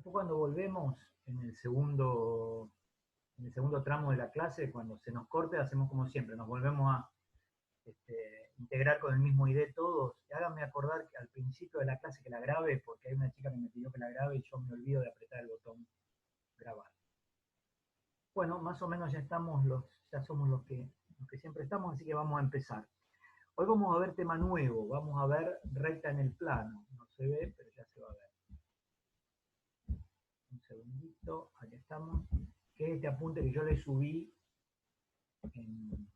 Después cuando volvemos en el segundo tramo de la clase, cuando se nos corte, hacemos como siempre, nos volvemos a integrar con el mismo ID todos. Y háganme acordar que al principio de la clase que la grabe, porque hay una chica que me pidió que la grabe y yo me olvido de apretar el botón grabar. Bueno, más o menos ya somos los que siempre estamos, así que vamos a empezar. Hoy vamos a ver tema nuevo, vamos a ver recta en el plano. No se ve, pero ya se va a ver. Un segundito, aquí estamos. Que es este apunte que yo le subí en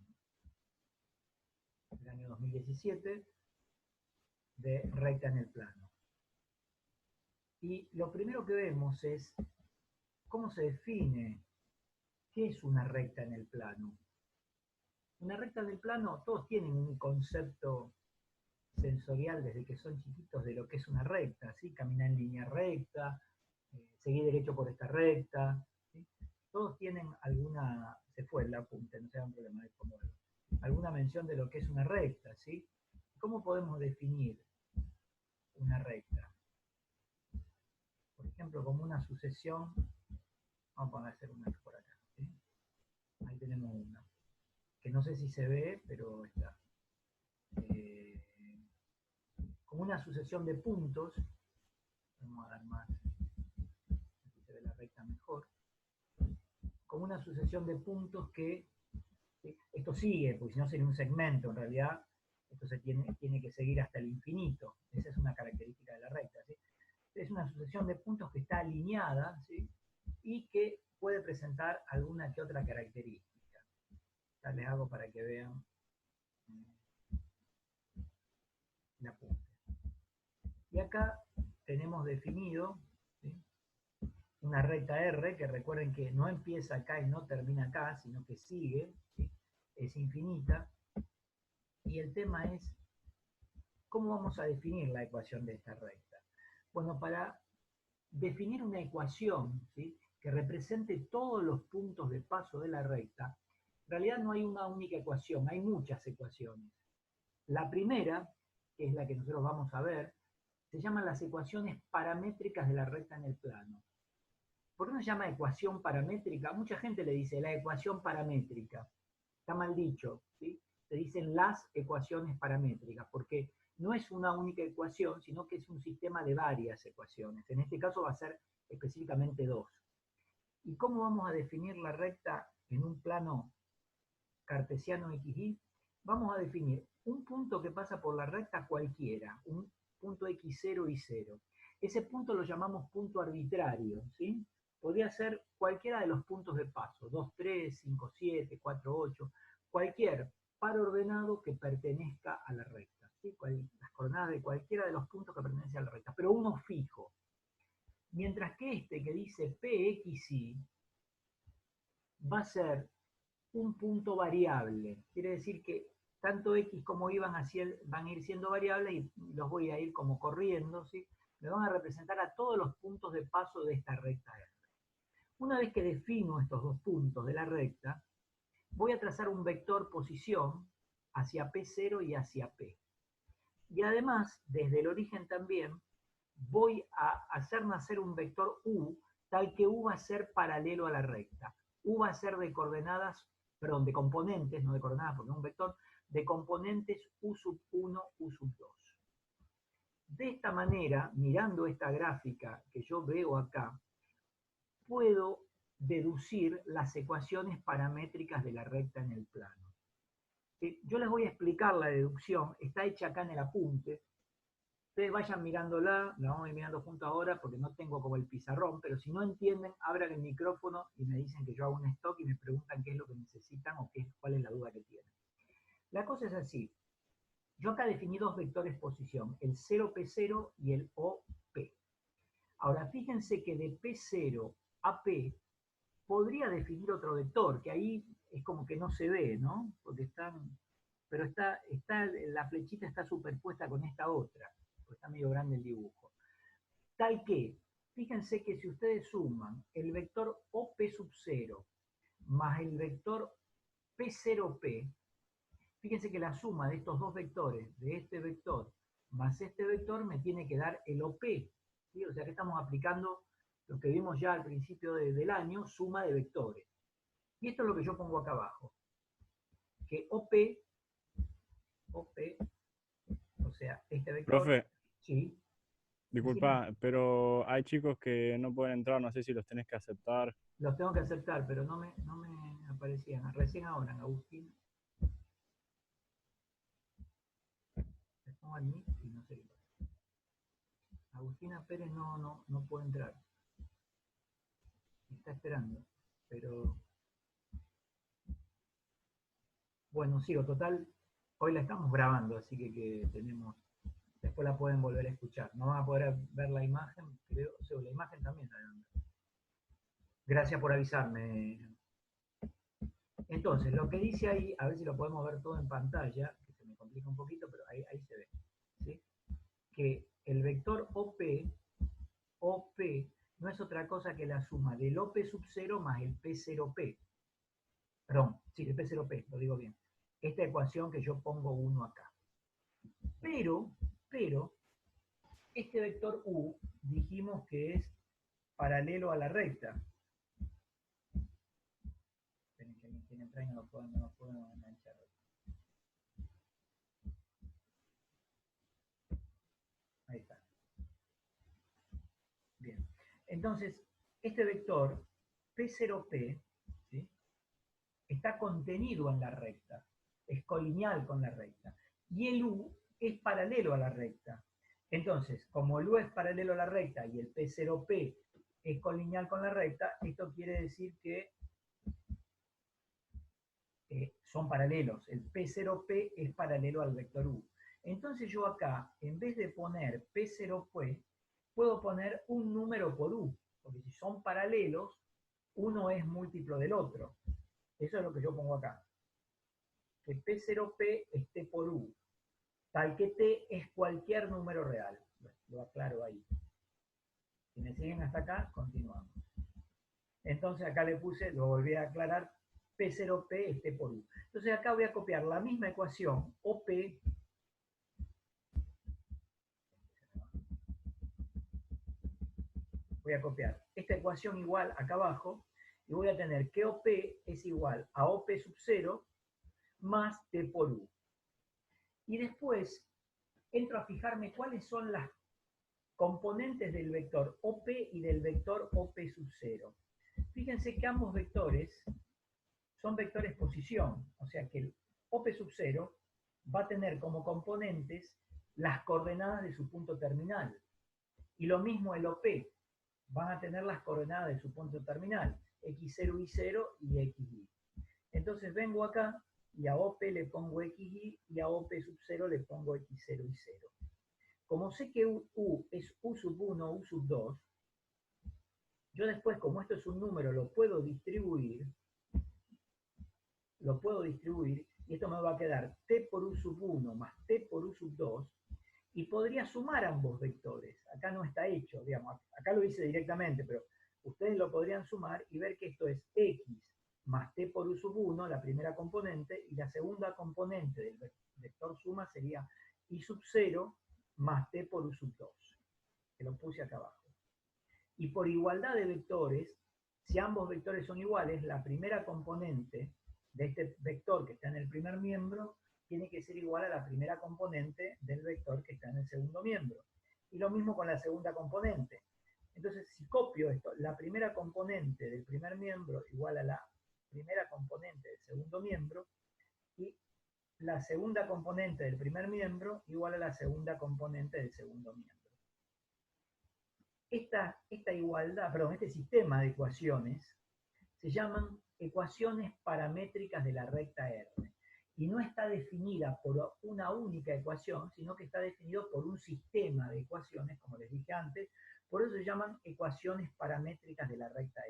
el año 2017 de recta en el plano. Y lo primero que vemos es cómo se define qué es una recta en el plano. Una recta en el plano, todos tienen un concepto sensorial desde que son chiquitos de lo que es una recta, ¿sí? Caminar en línea recta, seguir derecho por esta recta, ¿sí? Todos tienen se fue el apunte, no se hagan problema, alguna mención de lo que es una recta, ¿sí? ¿Cómo podemos definir una recta? Por ejemplo, como una sucesión, vamos a hacer una por acá, ¿sí? Ahí tenemos una, que no sé si se ve, pero está. Como una sucesión de puntos, vamos a dar más, aquí se ve la recta mejor, como una sucesión de puntos que, ¿sí? Esto sigue, porque si no sería un segmento, en realidad esto tiene que seguir hasta el infinito, esa es una característica de la recta, ¿sí? Es una sucesión de puntos que está alineada, ¿sí? Y que puede presentar alguna que otra característica. Ya les hago para que vean el apunte. Y acá tenemos definido, ¿sí? Una recta R, que recuerden que no empieza acá y no termina acá, sino que sigue, ¿sí? Es infinita. Y el tema es, ¿cómo vamos a definir la ecuación de esta recta? Bueno, para definir una ecuación, ¿sí? Que represente todos los puntos de paso de la recta, en realidad no hay una única ecuación, hay muchas ecuaciones. La primera, que es la que nosotros vamos a ver, se llaman las ecuaciones paramétricas de la recta en el plano. ¿Por qué no se llama ecuación paramétrica? Mucha gente le dice la ecuación paramétrica. Está mal dicho, ¿sí? Se dicen las ecuaciones paramétricas, porque no es una única ecuación, sino que es un sistema de varias ecuaciones. En este caso va a ser específicamente dos. ¿Y cómo vamos a definir la recta en un plano cartesiano XY? Vamos a definir un punto que pasa por la recta cualquiera, un punto X0 y 0. Ese punto lo llamamos punto arbitrario, ¿sí? Podría ser cualquiera de los puntos de paso, 2, 3, 5, 7, 4, 8, cualquier par ordenado que pertenezca a la recta, ¿sí? Las coordenadas de cualquiera de los puntos que pertenecen a la recta, pero uno fijo. Mientras que este que dice PXY va a ser un punto variable. Quiere decir que tanto X como Y van a ir siendo variables y los voy a ir como corriendo, ¿sí? Me van a representar a todos los puntos de paso de esta recta R. Una vez que defino estos dos puntos de la recta, voy a trazar un vector posición hacia P0 y hacia P. Y además, desde el origen también, voy a hacer nacer un vector U, tal que U va a ser paralelo a la recta. U va a ser de coordenadas, perdón, de componentes, no de coordenadas porque es un vector, de componentes U sub 1, U sub 2. De esta manera, mirando esta gráfica que yo veo acá, puedo deducir las ecuaciones paramétricas de la recta en el plano. Yo les voy a explicar la deducción, está hecha acá en el apunte. Ustedes vayan mirándola, la vamos a ir mirando juntos ahora porque no tengo como el pizarrón, pero si no entienden, abran el micrófono y me dicen que yo hago un stock y me preguntan qué es lo que necesitan o cuál es la duda que tienen. La cosa es así. Yo acá definí dos vectores posición, el 0P0 y el OP. Ahora, fíjense que de P0 a P podría definir otro vector, que ahí es como que no se ve, ¿no? Porque pero la flechita está superpuesta con esta otra, porque está medio grande el dibujo. Tal que, fíjense que si ustedes suman el vector OP sub 0 más el vector P0P, fíjense que la suma de estos dos vectores, de este vector más este vector, me tiene que dar el OP, ¿sí? O sea que estamos aplicando lo que vimos ya al principio del año, suma de vectores. Y esto es lo que yo pongo acá abajo, que OP, o sea, este vector, Profe, sí, decime, disculpa, pero hay chicos que no pueden entrar, no sé si los tenés que aceptar. los tengo que aceptar, pero no me aparecían, recién ahora, Agustín, les pongo al mí y no sé qué pasa. Agustina Pérez no puede entrar, está esperando, pero bueno, sigo, total, hoy la estamos grabando, así que tenemos, después la pueden volver a escuchar. No van a poder ver la imagen, creo, o sea, la imagen también la van a ver. Gracias por avisarme. Entonces, lo que dice ahí, a ver si lo podemos ver todo en pantalla, que se me complica un poquito, pero ahí se ve, ¿sí? Que el vector OP no es otra cosa que la suma del OP sub 0 más el P0P. Perdón, sí, el P0P, lo digo bien. Esta ecuación que yo pongo 1 acá. Pero, este vector U dijimos que es paralelo a la recta. Esperen que alguien tiene entrar y no lo puedo enganchar. Ahí está. Bien. Entonces, este vector P0P, ¿sí?, está contenido en la recta, es colineal con la recta. Y el U es paralelo a la recta. Entonces, como el U es paralelo a la recta y el P0P es colineal con la recta, esto quiere decir que son paralelos. El P0P es paralelo al vector U. Entonces yo acá, en vez de poner P0P, puedo poner un número por U, porque si son paralelos, uno es múltiplo del otro. Eso es lo que yo pongo acá. Que P0P esté por U, tal que T es cualquier número real. Lo aclaro ahí. Si me siguen hasta acá, continuamos. Entonces acá le puse, lo volví a aclarar, P0P esté por U. Entonces acá voy a copiar la misma ecuación, OP, voy a copiar esta ecuación igual acá abajo, y voy a tener que OP es igual a OP sub 0 más T por U. Y después entro a fijarme cuáles son las componentes del vector OP y del vector OP sub 0. Fíjense que ambos vectores son vectores posición, o sea que el OP sub 0 va a tener como componentes las coordenadas de su punto terminal. Y lo mismo el OP, van a tener las coordenadas de su punto terminal, x0, y0 y xy. Entonces vengo acá y a OP le pongo xy y a OP sub 0 le pongo x0, y0. Como sé que U es U sub 1, U sub 2, yo después, como esto es un número, lo puedo distribuir, y esto me va a quedar T por U sub 1 más T por U sub 2, y podría sumar ambos vectores. Acá no está hecho, digamos, acá lo hice directamente, pero ustedes lo podrían sumar y ver que esto es X más T por U sub 1, la primera componente, y la segunda componente del vector suma sería Y sub 0 más T por U sub 2, que lo puse acá abajo. Y por igualdad de vectores, si ambos vectores son iguales, la primera componente de este vector que está en el primer miembro tiene que ser igual a la primera componente del vector que está en el segundo miembro. Y lo mismo con la segunda componente. Entonces, si copio esto, la primera componente del primer miembro igual a la primera componente del segundo miembro, y la segunda componente del primer miembro igual a la segunda componente del segundo miembro. Esta igualdad, perdón, este sistema de ecuaciones se llaman ecuaciones paramétricas de la recta R. Y no está definida por una única ecuación, sino que está definido por un sistema de ecuaciones, como les dije antes. Por eso se llaman ecuaciones paramétricas de la recta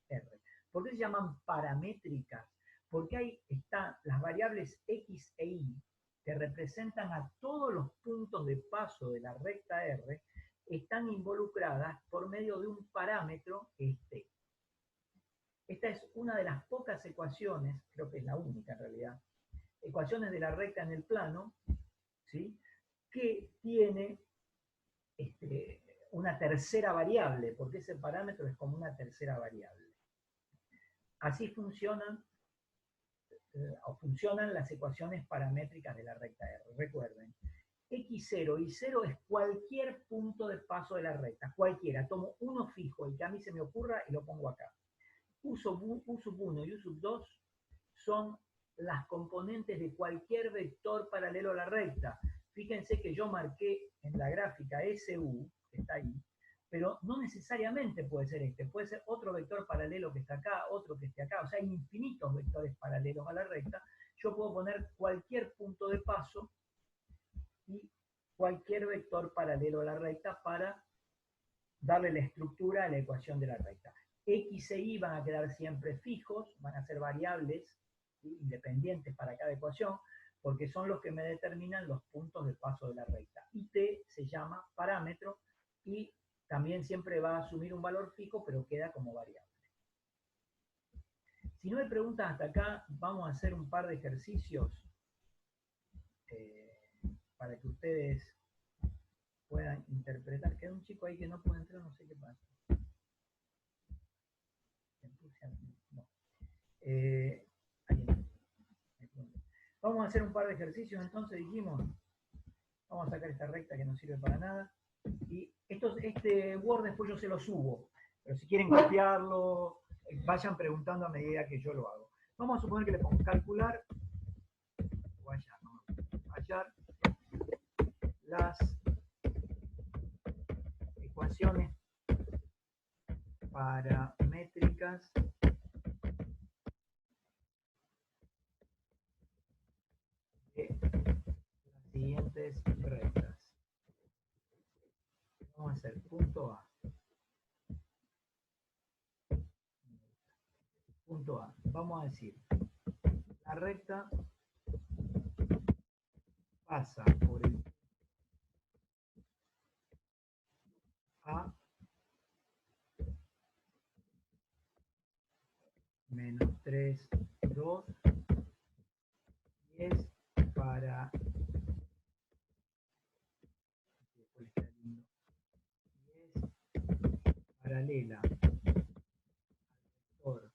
R. ¿Por qué se llaman paramétricas? Porque ahí están las variables X e Y, que representan a todos los puntos de paso de la recta R, están involucradas por medio de un parámetro que es T. Esta es una de las pocas ecuaciones, creo que es la única en realidad, ecuaciones de la recta en el plano, ¿sí?, que tiene una tercera variable, porque ese parámetro es como una tercera variable. Así funcionan las ecuaciones paramétricas de la recta R. Recuerden, x0 y 0 es cualquier punto de paso de la recta, cualquiera. Tomo uno fijo, el que a mí se me ocurra, y lo pongo acá. U sub 1 y U sub 2 son las componentes de cualquier vector paralelo a la recta. Fíjense que yo marqué en la gráfica SU, que está ahí, pero no necesariamente puede ser este, puede ser otro vector paralelo que está acá, otro que esté acá, o sea, hay infinitos vectores paralelos a la recta. Yo puedo poner cualquier punto de paso y cualquier vector paralelo a la recta para darle la estructura a la ecuación de la recta. X e Y van a quedar siempre fijos, van a ser variables, ¿sí?, independientes para cada ecuación, porque son los que me determinan los puntos de paso de la recta. Y T se llama parámetro y también siempre va a asumir un valor fijo, pero queda como variable. Si no hay preguntas hasta acá, vamos a hacer un par de ejercicios para que ustedes puedan interpretar. Queda un chico ahí que no puede entrar, no sé qué pasa. No. Vamos a hacer un par de ejercicios, entonces dijimos, vamos a sacar esta recta que no sirve para nada. Y este Word después yo se lo subo, pero si quieren copiarlo, vayan preguntando a medida que yo lo hago. Vamos a suponer que le pongo calcular, o hallar las ecuaciones paramétricas de las siguientes rectas. Vamos a hacer punto A. Punto A. Vamos a decir, la recta pasa por el A menos 3, 2, y es para paralela al vector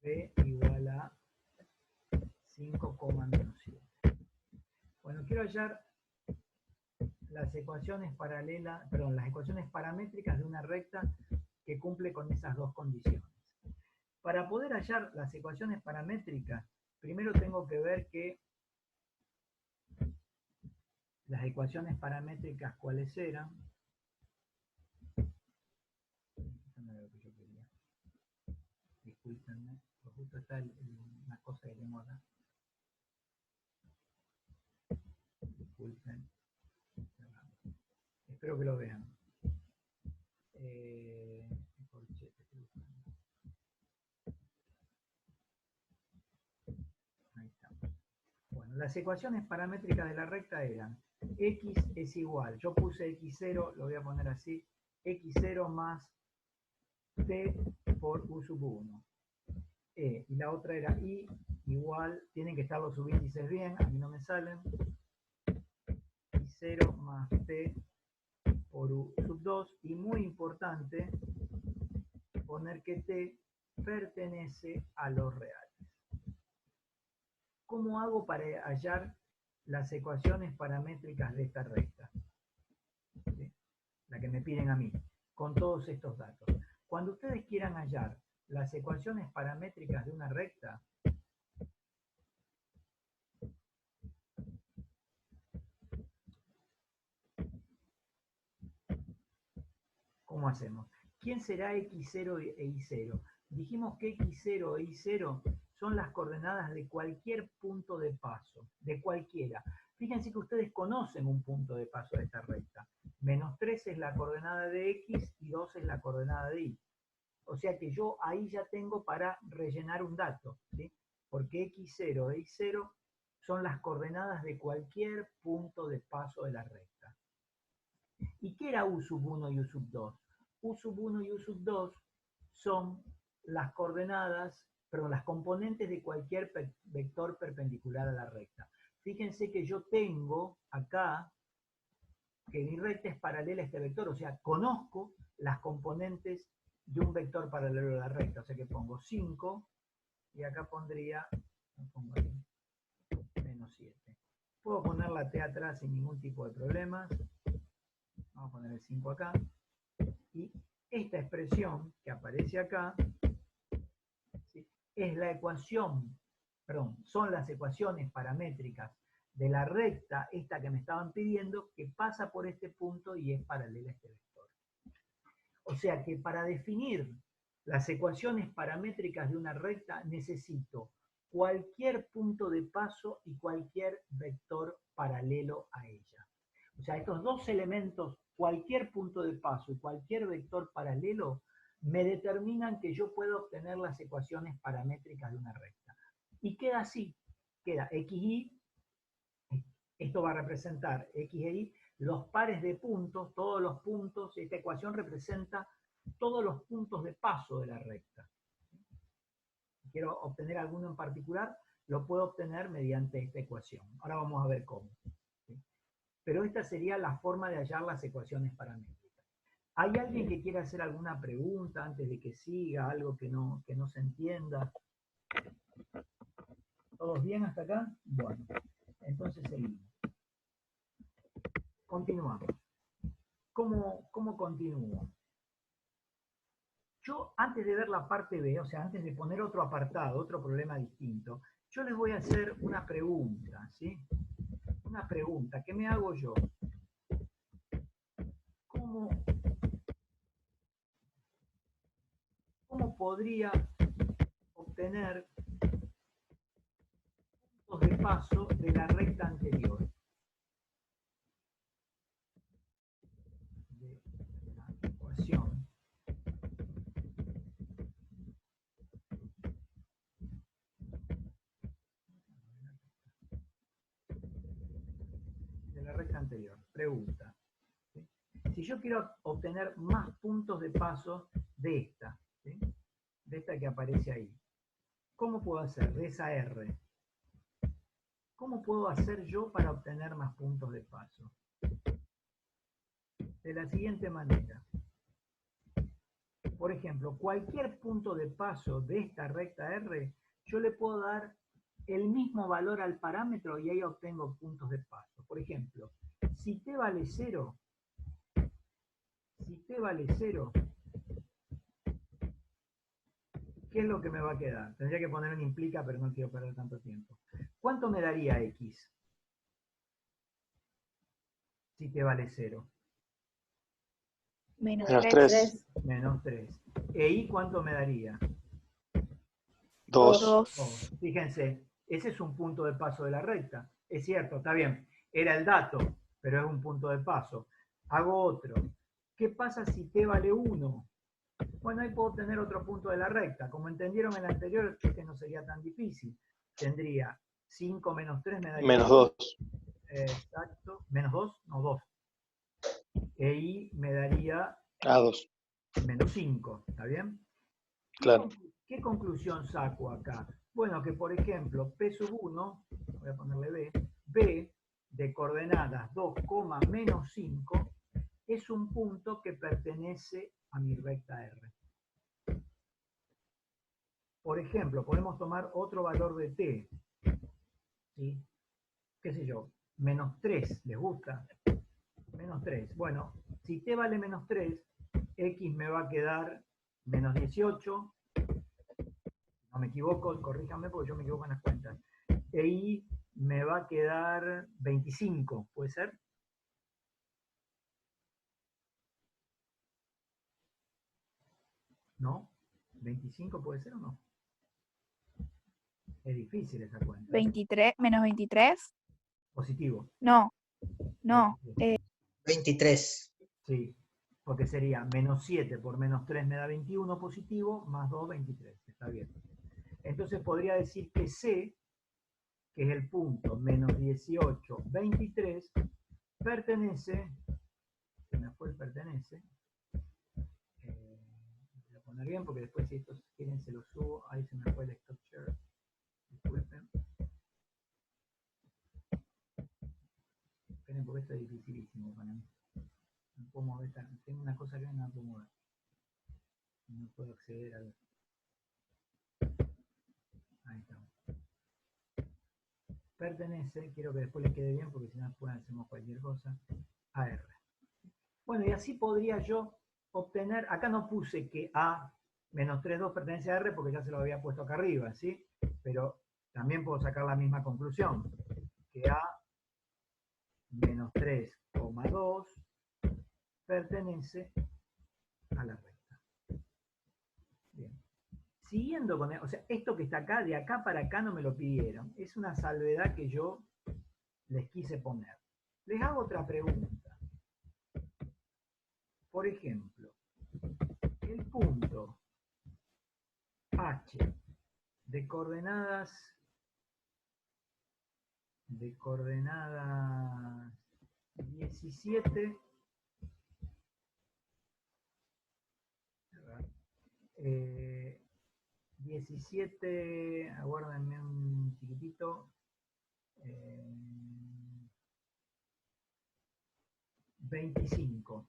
B igual a 5,-7. Bueno, quiero hallar las ecuaciones paralelas, perdón, las ecuaciones paramétricas de una recta que cumple con esas dos condiciones. Para poder hallar las ecuaciones paramétricas, primero tengo que ver que las ecuaciones paramétricas cuáles eran. Disculpenme, justo está una cosa que tengo acá. Disculpen. Espero que lo vean. Ahí estamos. Bueno, las ecuaciones paramétricas de la recta eran x es igual, yo puse x0, lo voy a poner así, x0 más t por u sub 1. Y la otra era y igual, tienen que estar los subíndices bien, a mí no me salen, y0 más t por u sub 2, y muy importante, poner que t pertenece a los reales. ¿Cómo hago para hallar las ecuaciones paramétricas de esta recta? ¿Sí? La que me piden a mí, con todos estos datos. Cuando ustedes quieran hallar las ecuaciones paramétricas de una recta, ¿cómo hacemos? ¿Quién será x0 e y0? Dijimos que x0 e y0 son las coordenadas de cualquier punto de paso, de cualquiera. Fíjense que ustedes conocen un punto de paso de esta recta. Menos 3 es la coordenada de x y 2 es la coordenada de y. O sea que yo ahí ya tengo para rellenar un dato, ¿sí? Porque x0 e y0 son las coordenadas de cualquier punto de paso de la recta. ¿Y qué era u sub 1 y u sub 2? U sub 1 y u sub 2 son las coordenadas, perdón, las componentes de cualquier vector perpendicular a la recta. fíjense que yo tengo acá que mi recta es paralela a este vector, o sea, conozco las componentes de un vector paralelo a la recta, o sea que pongo 5 y acá pondría, pongo ahí, menos 7. Puedo poner la t atrás sin ningún tipo de problemas. Vamos a poner el 5 acá. Y esta expresión que aparece acá, ¿sí?, es la ecuación, perdón, son las ecuaciones paramétricas de la recta, esta que me estaban pidiendo, que pasa por este punto y es paralela a este vector. O sea que para definir las ecuaciones paramétricas de una recta necesito cualquier punto de paso y cualquier vector paralelo a ella. O sea, estos dos elementos, cualquier punto de paso y cualquier vector paralelo, me determinan que yo puedo obtener las ecuaciones paramétricas de una recta. Y queda así, queda xy, esto va a representar x e y, los pares de puntos, todos los puntos, esta ecuación representa todos los puntos de paso de la recta. Si quiero obtener alguno en particular, lo puedo obtener mediante esta ecuación. Ahora vamos a ver cómo. Pero esta sería la forma de hallar las ecuaciones paramétricas. ¿Hay alguien que quiera hacer alguna pregunta antes de que siga, algo que no se entienda? ¿Todos bien hasta acá? Bueno, entonces seguimos. Continuamos. ¿Cómo continúo? Yo, antes de ver la parte B, o sea, antes de poner otro apartado, otro problema distinto, yo les voy a hacer una pregunta, ¿sí? Una pregunta, ¿qué me hago yo? ¿Cómo podría obtener puntos de paso de la recta anterior? De la ecuación de la recta anterior. Pregunta. ¿Sí? Si yo quiero obtener más puntos de paso de esta, ¿sí?, de esta que aparece ahí, ¿cómo puedo hacer? De esa R. ¿Cómo puedo hacer yo para obtener más puntos de paso? De la siguiente manera. Por ejemplo, cualquier punto de paso de esta recta R, yo le puedo dar el mismo valor al parámetro y ahí obtengo puntos de paso. Por ejemplo, si t vale 0, ¿qué es lo que me va a quedar? Tendría que poner un implica, pero no quiero perder tanto tiempo. ¿Cuánto me daría x? Si t vale 0. Menos Menos 3. 3. Menos 3. ¿E y cuánto me daría? 2. 2. Fíjense, ese es un punto de paso de la recta. Es cierto, está bien. Era el dato, pero es un punto de paso. Hago otro. ¿Qué pasa si t vale 1? Bueno, ahí puedo tener otro punto de la recta. Como entendieron en el anterior, este no sería tan difícil. Tendría 5 menos 3 me daría... Menos 2. Exacto. ¿Menos 2? No, 2. E y me daría... A2. Menos 5. ¿Está bien? Claro. ¿Qué conclusión saco acá? Bueno, que por ejemplo, P sub 1, voy a ponerle B, B de coordenadas 2, menos 5, es un punto que pertenece a mi recta R. Por ejemplo, podemos tomar otro valor de T, ¿sí? ¿Qué sé yo? Menos 3, ¿les gusta? Menos 3. Bueno, si T vale menos 3, X me va a quedar menos 18, no me equivoco, corríjanme porque yo me equivoco en las cuentas. E y me va a quedar 25, ¿puede ser? ¿No? ¿25 puede ser o no? Es difícil esa cuenta. 23, menos 23. Positivo. No. 23. Sí, porque sería menos 7 por menos 3 me da 21 positivo, más 2, 23. Está bien. Entonces podría decir que C, que es el punto menos 18, 23, pertenece, se me fue el pertenece, voy a poner bien porque después si estos quieren se los subo, ahí se me fue el stop share, disculpen. porque esto es dificilísimo para mí. No puedo mover, tengo una cosa que no la puedo mover. No puedo acceder al... Ahí estamos. Pertenece, quiero que después le quede bien porque si no después hacemos cualquier cosa, a R. Bueno, y así podría yo obtener, acá no puse que A menos 3, 2 pertenece a R porque ya se lo había puesto acá arriba, ¿sí? Pero también puedo sacar la misma conclusión, que A menos 3,2 pertenece a la recta. Bien. Siguiendo con, o sea, esto que está acá, de acá para acá no me lo pidieron. Es una salvedad que yo les quise poner. Les hago otra pregunta. Por ejemplo, el punto H de coordenadas 17, 17, aguárdenme un chiquitito, 25.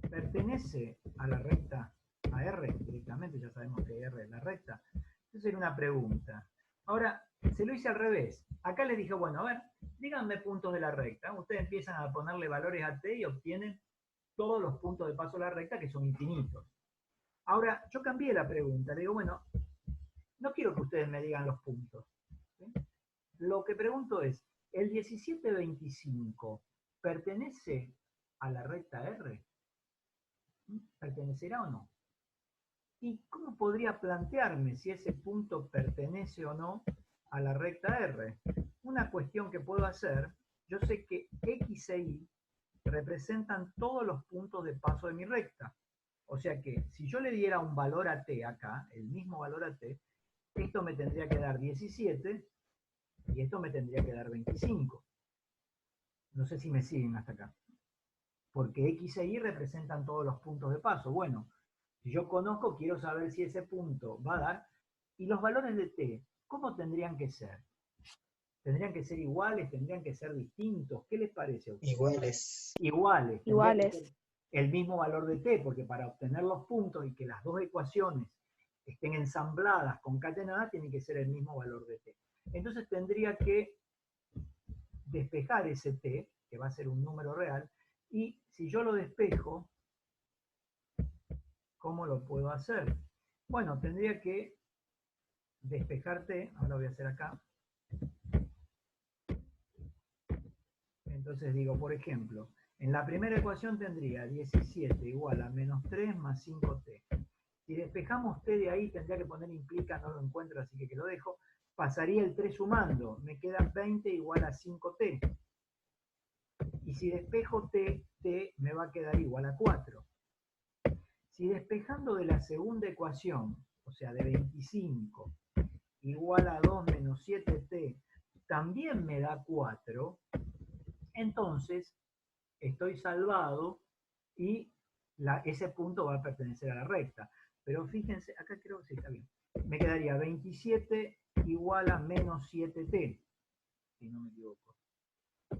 ¿Pertenece a la recta a R? Directamente ya sabemos que R es la recta. Entonces era una pregunta. Ahora, se lo hice al revés. Acá les dije, bueno, a ver, díganme puntos de la recta. Ustedes empiezan a ponerle valores a T y obtienen todos los puntos de paso de la recta, que son infinitos. Ahora, yo cambié la pregunta. Le digo, bueno, no quiero que ustedes me digan los puntos, ¿sí? Lo que pregunto es, ¿el 17,25 pertenece a la recta R? ¿Pertenecerá o no? ¿Y cómo podría plantearme si ese punto pertenece o no a la recta R? Una cuestión que puedo hacer, yo sé que X e Y representan todos los puntos de paso de mi recta. O sea que si yo le diera un valor a T acá, el mismo valor a T, esto me tendría que dar 17 y esto me tendría que dar 25. No sé si me siguen hasta acá. Porque X e Y representan todos los puntos de paso. Bueno, si yo conozco, quiero saber si ese punto va a dar. Y los valores de T, ¿cómo tendrían que ser? ¿Tendrían que ser iguales? ¿Tendrían que ser distintos? ¿Qué les parece a ustedes? Iguales. Iguales. Tendría que ser Iguales. el mismo valor de T, porque para obtener los puntos y que las dos ecuaciones estén ensambladas, concatenadas, tiene que ser el mismo valor de T. Entonces tendría que despejar ese T, que va a ser un número real, y si yo lo despejo, ¿cómo lo puedo hacer? Bueno, tendría que despejar T, ahora lo voy a hacer acá. Entonces digo, por ejemplo, en la primera ecuación tendría 17 igual a menos 3 más 5t. Si despejamos t de ahí, tendría que poner implica, no lo encuentro, así que lo dejo. Pasaría el 3 sumando, me queda 20 igual a 5t. Y si despejo t, t me va a quedar igual a 4. Si despejando de la segunda ecuación, o sea, de 25 igual a 2 menos 7t, también me da 4, entonces estoy salvado y ese punto va a pertenecer a la recta. Pero fíjense, acá creo que sí está bien. Me quedaría 27 igual a menos 7t, si no me equivoco.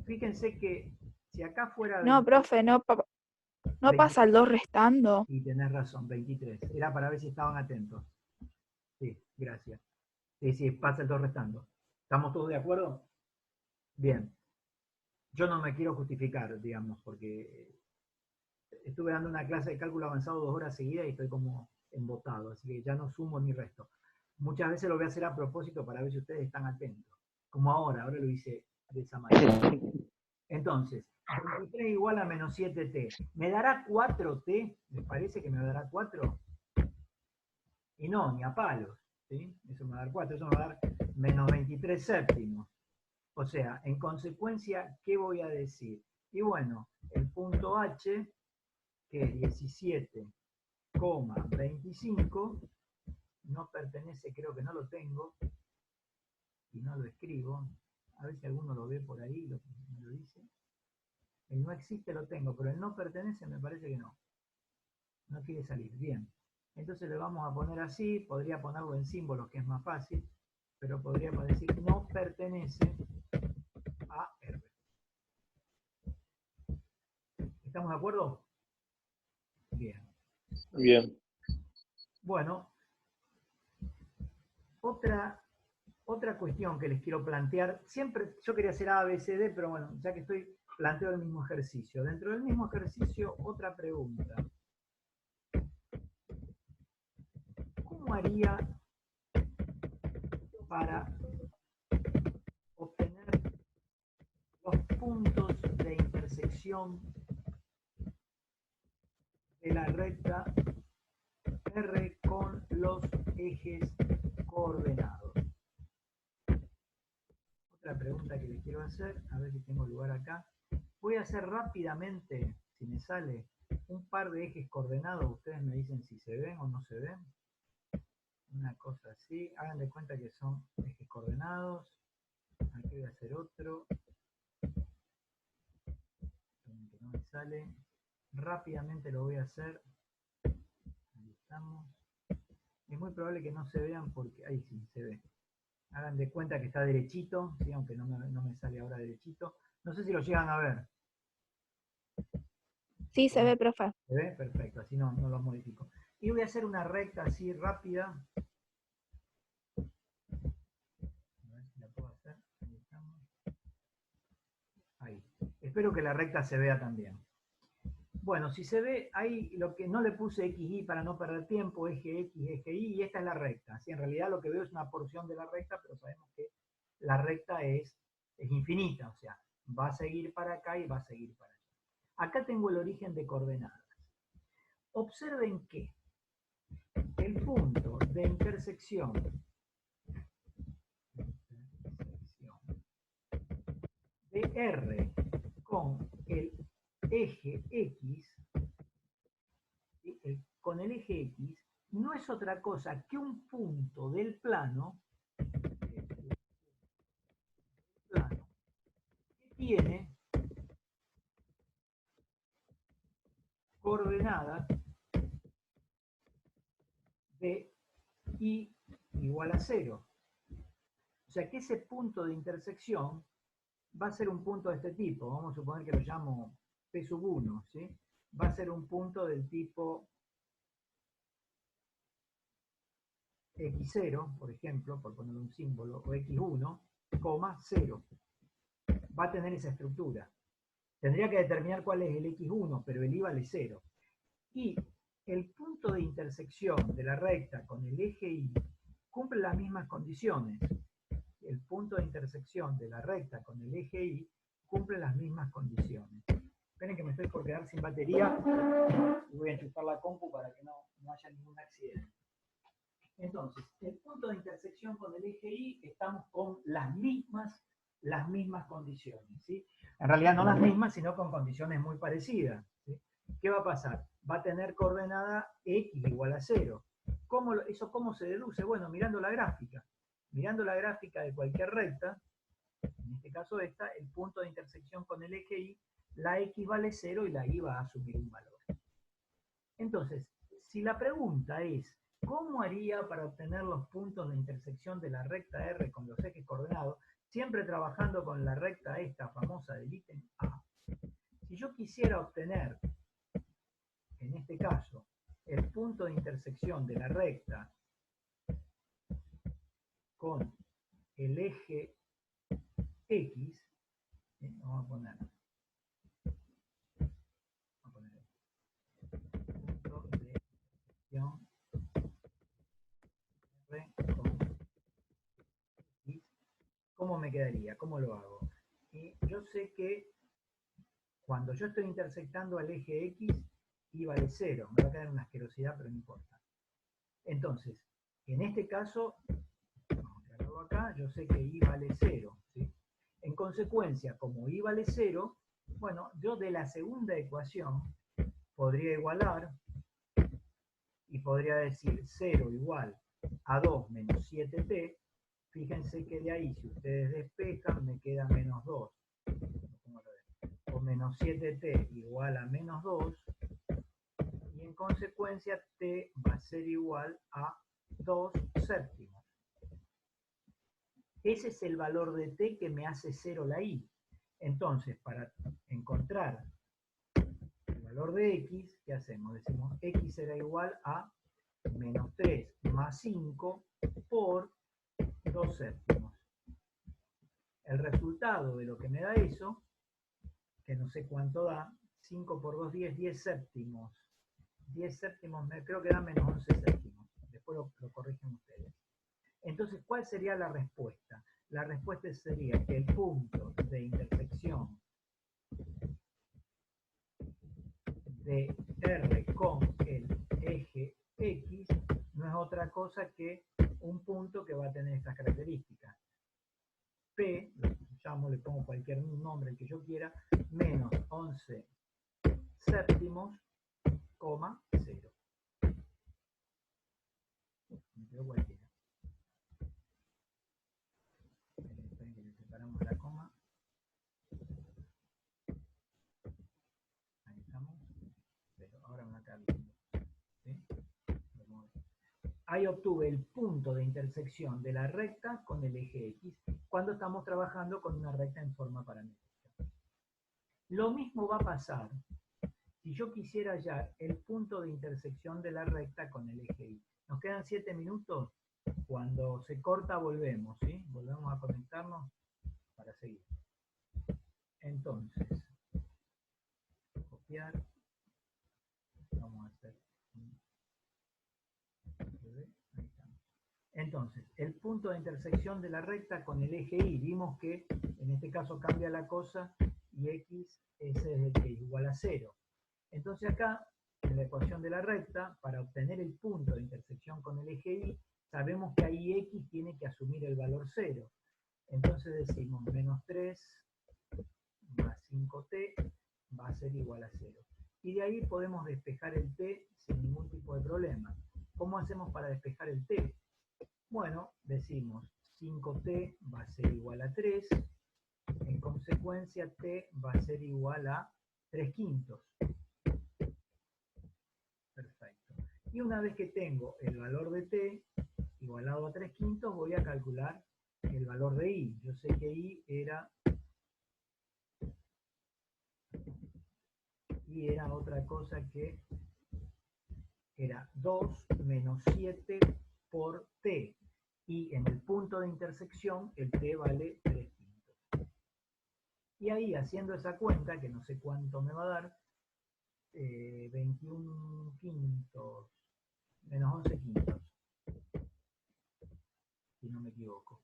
Fíjense que si acá fuera... No, 20, profe, no 20, pasa el 2 restando. y tenés razón, 23. Era para ver si estaban atentos. Sí, gracias. Sí, pasa el 2 restando. ¿Estamos todos de acuerdo? Bien. Yo no me quiero justificar, digamos, porque estuve dando una clase de cálculo avanzado 2 horas seguidas y estoy como embotado, así que ya no sumo ni resto. Muchas veces lo voy a hacer a propósito para ver si ustedes están atentos. Como ahora lo hice de esa manera. Entonces, 23 igual a menos 7t. ¿Me dará 4t? ¿Les parece que me dará 4? Y no, ni a palos. ¿Sí? Eso me va a dar 4, eso me va a dar menos 23 séptimos. O sea, en consecuencia, ¿qué voy a decir? Y bueno, el punto H, que es 17,25, no pertenece, creo que no lo tengo, y no lo escribo. A ver si alguno lo ve por ahí, me lo dice. El no existe lo tengo, pero el no pertenece me parece que no. No quiere salir. Bien. Entonces le vamos a poner así, podría ponerlo en símbolos, que es más fácil, pero podríamos decir no pertenece a R. ¿Estamos de acuerdo? Bien. Bien. Bueno, otra cuestión que les quiero plantear, siempre yo quería hacer A, B, C, D, pero bueno, ya que estoy, planteo el mismo ejercicio. Dentro del mismo ejercicio, otra pregunta. ¿Cómo haría para obtener los puntos de intersección de la recta R con los ejes coordenados? Otra pregunta que les quiero hacer, a ver si tengo lugar acá. Voy a hacer rápidamente, si me sale, un par de ejes coordenados. Ustedes me dicen si se ven o no se ven. Una cosa así. Hagan de cuenta que son ejes coordenados. Aquí voy a hacer otro. Que no me sale. Rápidamente lo voy a hacer. Ahí estamos. Es muy probable que no se vean porque... Ahí sí, se ve. Hagan de cuenta que está derechito, ¿sí? Aunque no me sale ahora derechito. No sé si lo llegan a ver. Sí, se ve, profe. ¿Se ve? Perfecto, así no lo modifico. Y voy a hacer una recta así rápida. A ver si la puedo hacer. Ahí estamos. Ahí. Espero que la recta se vea también. Bueno, si se ve, ahí lo que no le puse XY para no perder tiempo, eje X, eje Y, y esta es la recta. ¿Sí? En realidad lo que veo es una porción de la recta, pero sabemos que la recta es infinita, o sea, va a seguir para acá y va a seguir para allá. Acá tengo el origen de coordenadas. Observen que el punto de intersección de R con el eje X, con el eje X, no es otra cosa que un punto del plano, que tiene coordenadas de y igual a 0. O sea que ese punto de intersección va a ser un punto de este tipo. Vamos a suponer que lo llamo P1, ¿sí? Va a ser un punto del tipo X0, por ejemplo, por poner un símbolo, o X1, 0. Va a tener esa estructura. Tendría que determinar cuál es el X1, pero el Y vale 0. Y el punto de intersección de la recta con el eje Y cumple las mismas condiciones. El punto de intersección de la recta con el eje Y cumple las mismas condiciones. Esperen que me estoy por quedar sin batería y voy a enchufar la compu para que no haya ningún accidente. Entonces, el punto de intersección con el eje Y estamos con las mismas condiciones, ¿sí? En realidad no las mismas, sino con condiciones muy parecidas, ¿sí? ¿Qué va a pasar? Va a tener coordenada X igual a 0. ¿Eso cómo se deduce? Bueno, mirando la gráfica. Mirando la gráfica de cualquier recta, en este caso esta, el punto de intersección con el eje Y, la X vale 0 y la Y va a asumir un valor. Entonces, si la pregunta es, ¿cómo haría para obtener los puntos de intersección de la recta R con los ejes coordenados? Siempre trabajando con la recta esta famosa del ítem A. Si yo quisiera obtener, en este caso, el punto de intersección de la recta con el eje X, vamos a poner punto de intersección R con X, ¿cómo me quedaría? ¿Cómo lo hago? Y yo sé que cuando yo estoy intersectando al eje X, Y vale 0. Me va a quedar una asquerosidad, pero no importa. Entonces, en este caso, vamos a aclararlo acá, yo sé que Y vale 0, ¿sí? En consecuencia, como Y vale 0, bueno, yo de la segunda ecuación podría igualar y podría decir 0 igual a 2 menos 7t. Fíjense que de ahí, si ustedes despejan, me queda menos 2. O menos 7t igual a menos 2. Y en consecuencia, t va a ser igual a 2 séptimos. Ese es el valor de t que me hace 0 la y. Entonces, para encontrar valor de x, ¿qué hacemos? Decimos x será igual a menos 3 más 5 por 2 séptimos. El resultado de lo que me da eso, que no sé cuánto da, 5 por 2, 10, 10 séptimos. 10 séptimos, creo que da menos 11 séptimos. Después lo corrigen ustedes. Entonces, ¿cuál sería la respuesta? La respuesta sería que el punto de intersección de R con el eje X no es otra cosa que un punto que va a tener estas características. P, lo llamo, le pongo cualquier nombre, el que yo quiera, menos 11 séptimos, coma 0. Me quedo cualquiera. Esperen que le separamos la coma. Ahí estamos. Pero ahora me va a quedar lindo. ¿Sí? Ahí obtuve el punto de intersección de la recta con el eje X cuando estamos trabajando con una recta en forma paramétrica. Lo mismo va a pasar si yo quisiera hallar el punto de intersección de la recta con el eje Y. Nos quedan 7 minutos. Cuando se corta volvemos, ¿sí? Volvemos a conectarnos para seguir. Entonces, copiar. Vamos a hacer un... Ahí estamos. Entonces, el punto de intersección de la recta con el eje Y. Vimos que en este caso cambia la cosa y X ese es el que es igual a 0. Entonces acá, en la ecuación de la recta, para obtener el punto de intersección con el eje Y, sabemos que ahí X tiene que asumir el valor 0. Entonces decimos menos 3 más 5t va a ser igual a 0. Y de ahí podemos despejar el t sin ningún tipo de problema. ¿Cómo hacemos para despejar el t? Bueno, decimos 5t va a ser igual a 3. En consecuencia, t va a ser igual a 3/5. Perfecto. Y una vez que tengo el valor de t igualado a 3/5, voy a calcular el valor de y. Yo sé que y era otra cosa que era 2 menos 7 por t. Y en el punto de intersección el t vale 3/5. Y ahí, haciendo esa cuenta, que no sé cuánto me va a dar, 21/5 menos 11/5, si no me equivoco.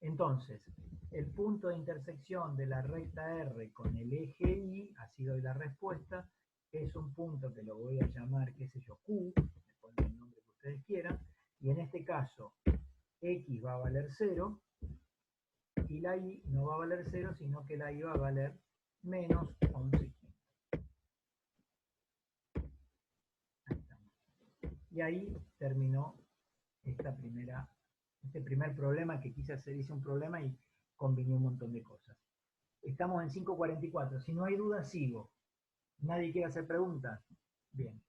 Entonces, el punto de intersección de la recta R con el eje Y, así doy la respuesta, es un punto que lo voy a llamar, qué sé yo, Q, le ponen el nombre que ustedes quieran, y en este caso X va a valer 0, y la Y no va a valer 0, sino que la Y va a valer menos 11/5. Ahí estamos. Y ahí terminó este primer problema que quise hacer, hice un problema y combiné un montón de cosas. Estamos en 5:44. Si no hay duda, sigo. ¿Nadie quiere hacer preguntas? Bien.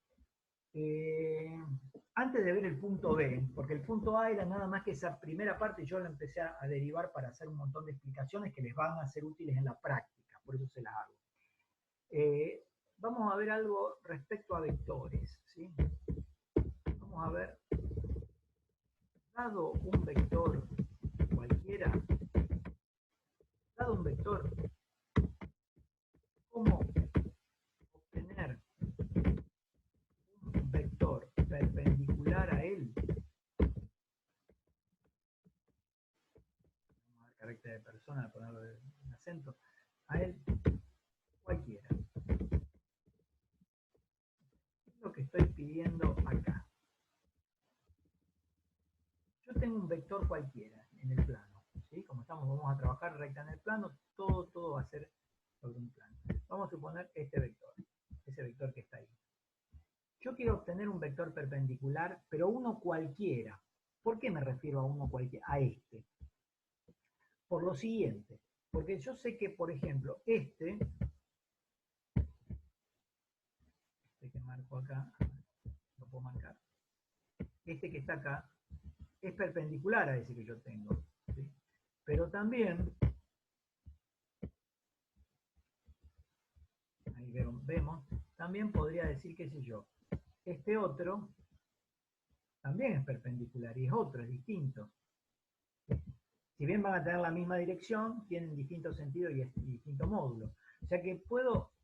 Antes de ver el punto B, porque el punto A era nada más que esa primera parte, yo la empecé a derivar para hacer un montón de explicaciones que les van a ser útiles en la práctica, por eso se las hago. Vamos a ver algo respecto a vectores, ¿sí? Vamos a ver, dado un vector cualquiera, dado un vector, ¿cómo obtener un vector perpendicular a él? Vamos a ver carácter de persona, ponerlo en acento. A él, cualquiera. ¿Qué es lo que estoy pidiendo acá? Yo tengo un vector cualquiera en el plano, ¿sí? Como vamos a trabajar recta en el plano, todo va a ser sobre un plano. Vamos a suponer este vector, ese vector que está ahí. Yo quiero obtener un vector perpendicular, pero uno cualquiera. ¿Por qué me refiero a uno cualquiera? A este. Por lo siguiente, porque yo sé que, por ejemplo, este que marco acá, lo puedo marcar, este que está acá, es perpendicular a ese que yo tengo, ¿sí? Pero también, ahí vemos, también podría decir, qué sé yo, este otro también es perpendicular y es otro, es distinto. Si bien van a tener la misma dirección, tienen distinto sentido y distinto módulo. O sea que puedo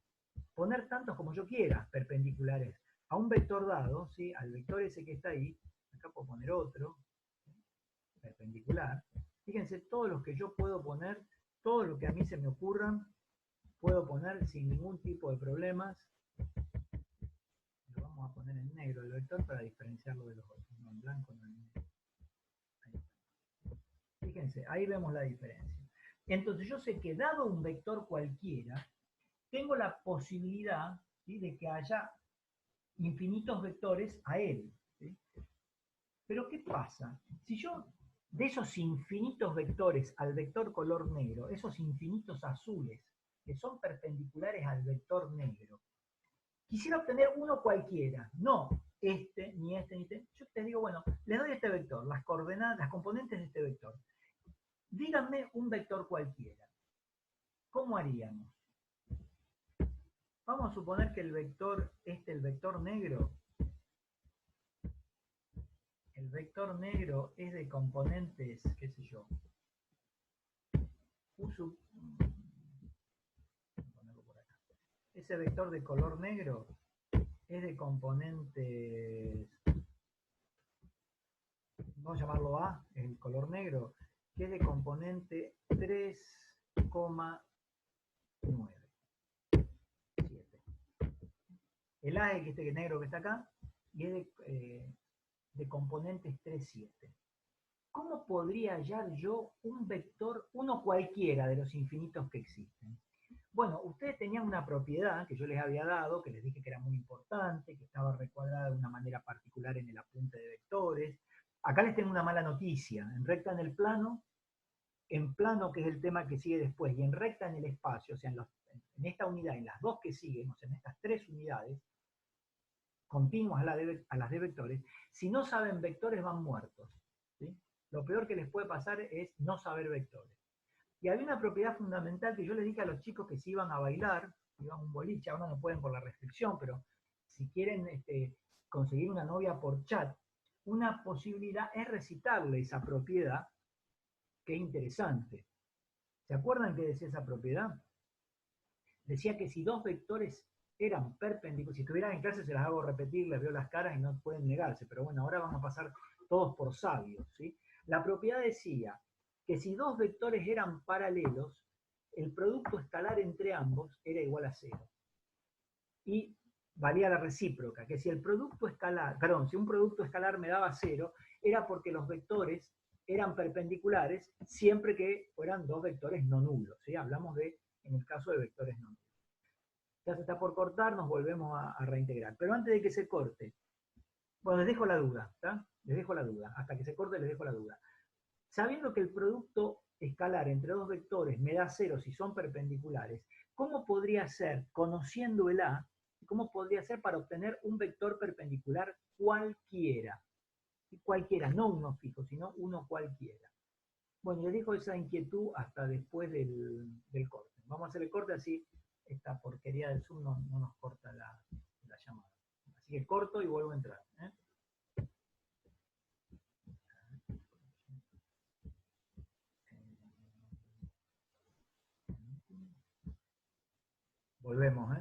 poner tantos como yo quiera perpendiculares a un vector dado, ¿sí? Al vector ese que está ahí. Acá puedo poner otro, perpendicular. Fíjense, todos los que yo puedo poner, todo lo que a mí se me ocurran, puedo poner sin ningún tipo de problemas. Lo vamos a poner en negro el vector para diferenciarlo de los otros. No en blanco, no en negro. Fíjense, ahí vemos la diferencia. Entonces yo sé que dado un vector cualquiera, tengo la posibilidad, ¿sí?, de que haya infinitos vectores a él, ¿sí? Pero ¿qué pasa? Si yo de esos infinitos vectores al vector color negro, esos infinitos azules que son perpendiculares al vector negro, quisiera obtener uno cualquiera, no este, ni este, ni este, yo te digo, bueno, le doy este vector, las coordenadas, las componentes de este vector. Díganme un vector cualquiera. ¿Cómo haríamos? Vamos a suponer que el vector, el vector negro es de componentes, qué sé yo. Ponerlo por acá. Ese vector de color negro es de componentes, vamos a llamarlo A, es el color negro, que es de componente 3,9. 7. El A es este negro que está acá y es de componentes 3,7. ¿Cómo podría hallar yo un vector, uno cualquiera de los infinitos que existen? Bueno, ustedes tenían una propiedad que yo les había dado, que les dije que era muy importante, que estaba recuadrada de una manera particular en el apunte de vectores. Acá les tengo una mala noticia. En recta en el plano, en plano, que es el tema que sigue después, y en recta en el espacio, o sea, en esta unidad, en las dos que siguen, o sea, en estas tres unidades, continuas a las de vectores, si no saben vectores van muertos, ¿sí? Lo peor que les puede pasar es no saber vectores. Y había una propiedad fundamental que yo les dije a los chicos que se iban a bailar, iban a un boliche, ahora no pueden por la restricción, pero si quieren conseguir una novia por chat, una posibilidad es recitarle esa propiedad, que es interesante. ¿Se acuerdan qué decía esa propiedad? Decía que si dos vectores eran perpendiculares, si estuvieran en clase se las hago repetir, les veo las caras y no pueden negarse, pero bueno, ahora vamos a pasar todos por sabios, ¿sí? La propiedad decía que si dos vectores eran paralelos, el producto escalar entre ambos era igual a 0. Y valía la recíproca, que si el producto escalar, perdón, si un producto escalar me daba 0, era porque los vectores eran perpendiculares siempre que fueran dos vectores no nulos, ¿sí? Hablamos en el caso de vectores no nulos. Ya se está por cortar, nos volvemos a reintegrar. Pero antes de que se corte, bueno, les dejo la duda, ¿está? Les dejo la duda. Hasta que se corte les dejo la duda. Sabiendo que el producto escalar entre dos vectores me da 0 si son perpendiculares, ¿cómo podría ser, conociendo el A, cómo podría ser para obtener un vector perpendicular cualquiera? Cualquiera, no uno fijo, sino uno cualquiera. Bueno, les dejo esa inquietud hasta después del corte. Vamos a hacer el corte así esta porquería del Zoom no nos corta la llamada. Así que corto y vuelvo a entrar. Volvemos,